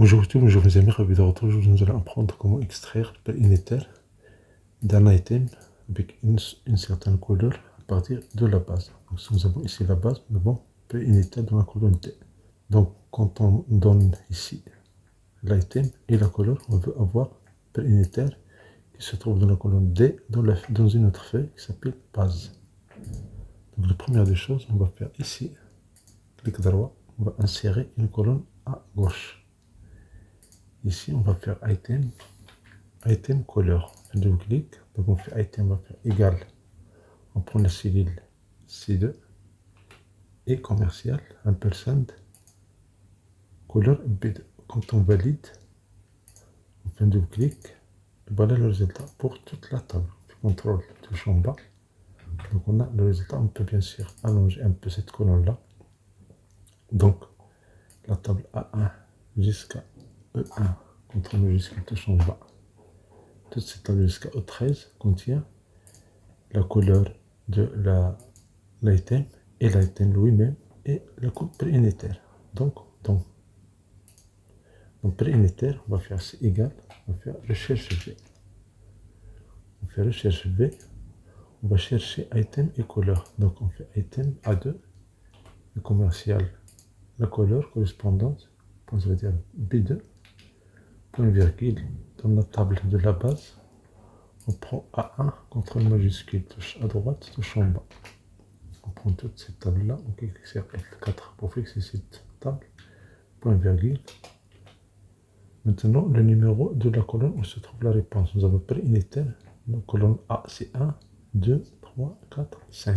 Bonjour à tous, bonjour mes amis, ravi de retrouver. Aujourd'hui, nous allons apprendre comment extraire une éther d'un item avec une certaine couleur à partir de la base. Donc, si nous avons ici la base, nous avons une éther dans la colonne D. Donc, quand on donne ici l'item et la couleur, on veut avoir une éther qui se trouve dans la colonne D dans une autre feuille qui s'appelle base. Donc, la première des choses, on va faire ici, clic droit, on va insérer une colonne à gauche. Ici, on va faire item color. Double clic, donc on fait item, on va faire égal. On prend la cellule C2 et commercial, ampersand, color B2. Quand on valide, on fait un double clic, voilà le résultat pour toute la table. Contrôle, touche en bas. Donc on a le résultat, on peut bien sûr allonger un peu cette colonne-là. Donc la table A1 jusqu'à E1, contrôle jusqu'à touche en bas. Toute cette table jusqu'à E13 contient la couleur de l'item et l'item lui-même et le code préunitaire. Donc préunitaire, on va faire C égal, on va faire recherche V. On fait recherche V, on va chercher item et couleur. Donc on fait item A2, le commercial, la couleur correspondante, ça veut dire B2, point virgule, dans la table de la base, on prend A1, contrôle majuscule, touche à droite, touche en bas. On prend toute cette table-là, on clique sur F4 pour fixer cette table, point virgule. Maintenant, le numéro de la colonne où se trouve la réponse. Nous avons pris une éther, la colonne A, c'est 1, 2, 3, 4, 5.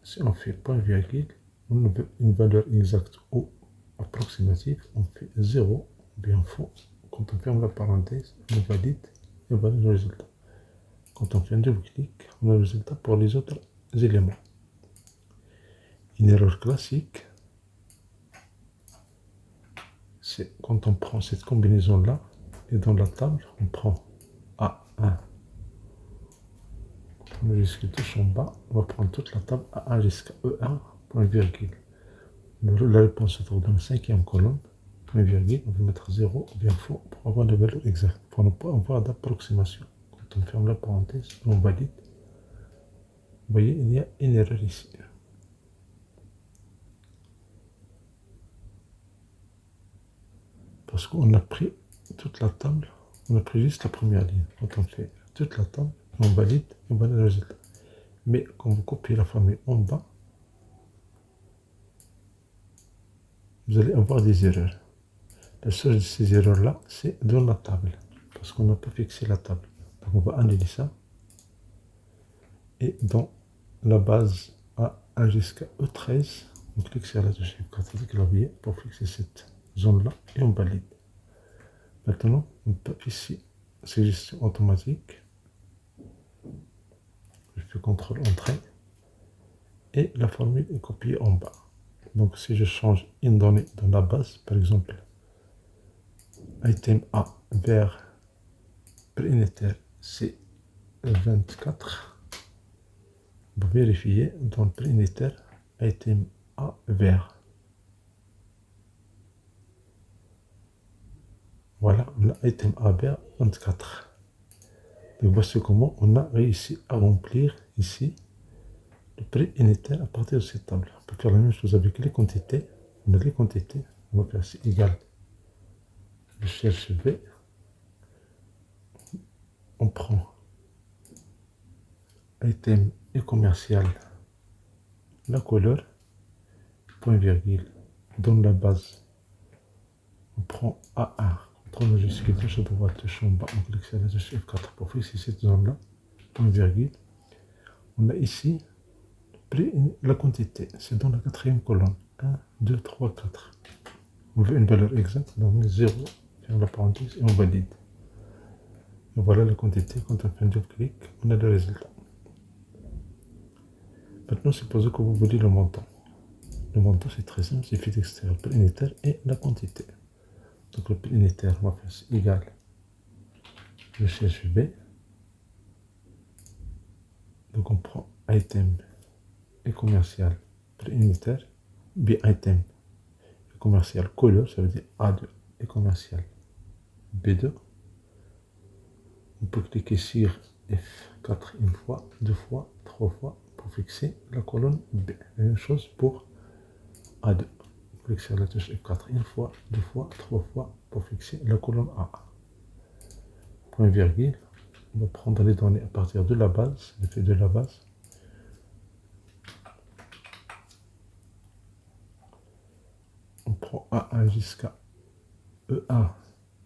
Si on fait point virgule, on veut une valeur exacte ou approximative, on fait 0, bien faux. Quand on ferme la parenthèse, on valide et voilà le résultat. Quand on fait un double clic, on a le résultat pour les autres éléments. Une erreur classique, c'est quand on prend cette combinaison-là, et dans la table, on prend A1 jusqu'à touche en bas, on va prendre toute la table A1 jusqu'à E1, point virgule. La réponse se trouve dans la cinquième colonne, point virgule, on va mettre 0, bien faux, pour avoir la valeur exacte, pour ne pas avoir d'approximation. Quand on ferme la parenthèse, on valide. Vous voyez, il y a une erreur ici. Parce qu'on a pris toute la table, on a pris juste la première ligne. Quand on fait toute la table, on valide et on valide le résultat. Mais quand vous copiez la formule en bas, vous allez avoir des erreurs. La seule de ces erreurs-là, c'est dans la table, parce qu'on n'a pas fixé la table. Donc on va annuler ça. Et dans la base A1 jusqu'à E13, on clique sur la touche F4 du clavier pour fixer cette zone-là et on valide. Maintenant, on peut ici, c'est gestion automatique. Je fais CTRL Entrée et la formule est copiée en bas. Donc si je change une donnée dans la base, par exemple, item A vers préunitaire C24, vous vérifiez dans le préunitaire item A vert. Voilà, on a item A vert 24. Donc voici comment on a réussi à remplir ici le préunitaire à partir de cette table. On peut faire la même chose avec les quantités. On a les quantités, on va faire C égal. Je cherche V. On prend item et commercial, la couleur, point virgule, dans la base, on prend A1, contrôle majuscule, touche à droite, touche en bas, on clique sur la touche F4 pour fixer cette zone-là, point virgule. On a ici la quantité, c'est dans la quatrième colonne, 1, 2, 3, 4. On veut une valeur exacte, donc 0, ferme la parenthèse et on valide. Et voilà la quantité, quand on fait un double clic, on a le résultat. Maintenant, supposons que vous voulez le montant. Le montant, c'est très simple, il suffit d'extraire le préunitaire et la quantité. Donc le préunitaire, on va faire égal. Je cherche B. Donc on prend item et commercial, préunitaire, B item, commercial couleur, ça veut dire A2 et commercial B2. On peut cliquer sur F4 une fois, deux fois, trois fois pour fixer la colonne B. La même chose pour A2. On clique sur la touche F4 une fois, deux fois, trois fois pour fixer la colonne A. Point virgule. On va prendre les données à partir de la base, l'effet de la base. On prend A1 jusqu'à EA.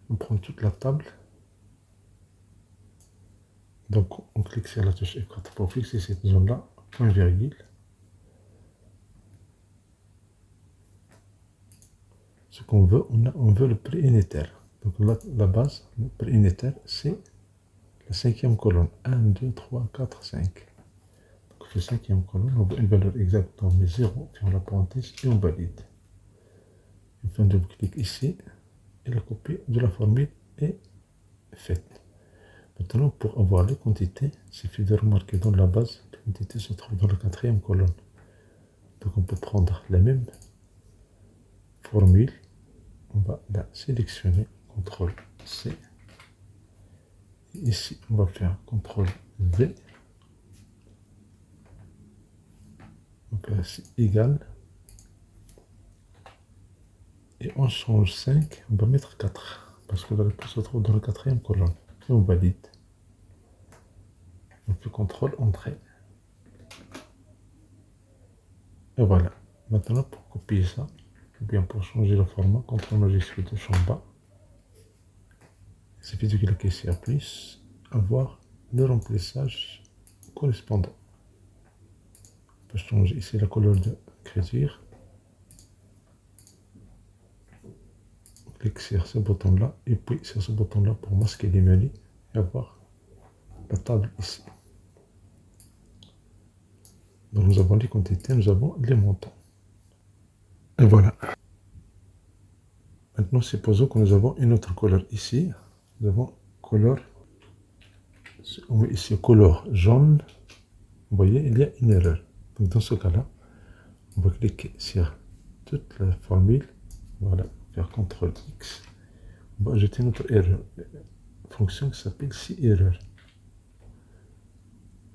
On prend toute la table. Donc, on clique sur la touche F4 pour fixer cette zone-là, point virgule. Ce qu'on veut, on veut le prix unitaire. Donc, la base, le prix unitaire, c'est la cinquième colonne. 1, 2, 3, 4, 5. Donc, la cinquième colonne, on veut une valeur exacte, on met 0, ferme la parenthèse et on valide. Une fin de clic ici, et la copie de la formule est faite. Maintenant, pour avoir les quantités, il suffit de remarquer dans la base, les quantités se trouvent dans la quatrième colonne. Donc, on peut prendre la même formule, on va la sélectionner, CTRL C. Et ici, on va faire CTRL V. On peut ici égal. Et on change 5, on va mettre 4, parce que la réponse se trouve dans la quatrième colonne. Et on valide. On fait CTRL Entrée. Et voilà. Maintenant, pour copier ça, ou bien pour changer le format, CTRL majuscule touche en bas. Il suffit de cliquer sur plus, avoir le remplissage correspondant. On peut changer ici la couleur d'écriture. On clique sur ce bouton-là, et puis sur ce bouton-là pour masquer les menus et avoir la table ici. Donc nous avons les quantités, nous avons les montants. Et voilà. Maintenant, supposons que nous avons une autre couleur ici. Nous avons couleur, ici couleur jaune. Vous voyez, il y a une erreur. Donc dans ce cas-là, on va cliquer sur toute la formule. Voilà, faire CTRL X. On va ajouter notre erreur. Fonction qui s'appelle si erreur.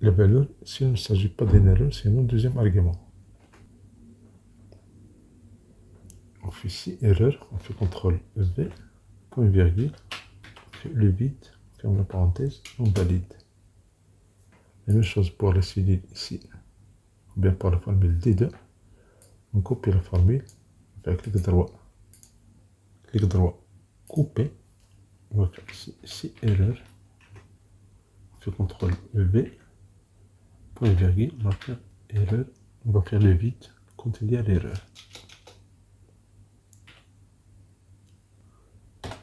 La valeur, s'il ne s'agit pas d'une erreur, c'est notre deuxième argument. On fait si erreur, on fait CTRL V, point virgule, on fait le vide, on ferme la parenthèse, on valide. La même chose pour la cellule ici, ou bien pour la formule D2. On copie la formule, on fait clic droit, couper, on va faire ici si erreur, on fait CTRL V, point virgule, on va faire erreur, on va faire le vide quand il y a l'erreur.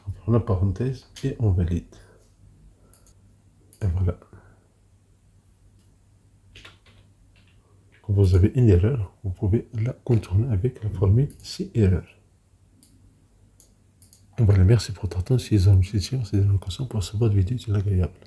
On prend la parenthèse et on valide. Et voilà. Quand vous avez une erreur, vous pouvez la contourner avec la formule si erreur. Voilà, merci pour votre attention. Si vous avez une question, c'est une question pour ce votre vidéo, c'est agréable.